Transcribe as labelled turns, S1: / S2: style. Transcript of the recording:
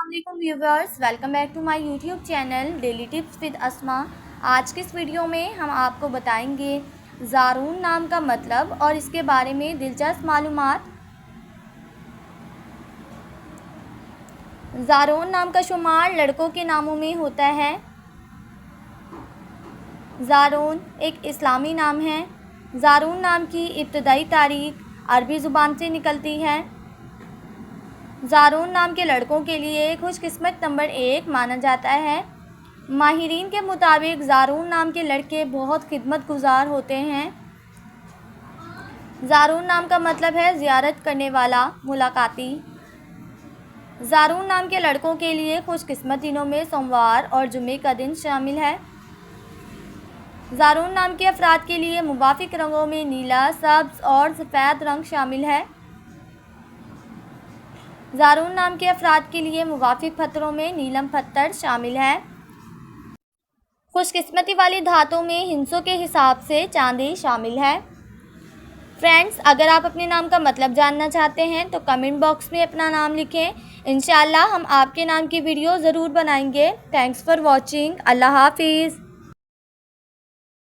S1: अस्सलाम viewers, welcome back to my YouTube channel daily tips with Asma. आज के इस वीडियो में हम आपको बताएंगे ज़ारून नाम का मतलब और इसके बारे में दिलचस्प मालूमात। ज़ारून नाम का शुमार लड़कों के नामों में होता है। ज़ारून एक इस्लामी नाम है। ज़ारून नाम की इब्तदाई तारीख अरबी ज़ुबान से निकलती है। ज़ारून नाम के लड़कों के लिए खुशकिस्मत नंबर 1 माना जाता है। माहिरीन के मुताबिक ज़ारून नाम के लड़के बहुत खिदमतगुजार होते हैं। ज़ारून नाम का मतलब है ज़ियारत करने वाला, मुलाकाती। ज़ारून नाम के लड़कों के लिए खुशकिस्मत दिनों में सोमवार और जुमे का दिन शामिल है। ज़ारून नाम के अफराद के लिए मुवाफिक रंगों में नीला, सब्ज़ और सफ़ेद रंग शामिल है। ज़ारून नाम के अफराद के लिए मुवाफिक पत्थरों में नीलम पत्थर शामिल है। खुशकिस्मती वाली धातों में हिंसों के हिसाब से चांदी शामिल है। फ्रेंड्स, अगर आप अपने नाम का मतलब जानना चाहते हैं तो कमेंट बॉक्स में अपना नाम लिखें। इंशाअल्लाह हम आपके नाम की वीडियो ज़रूर बनाएंगे। Thanks for watching. अल्लाह हाफिज़।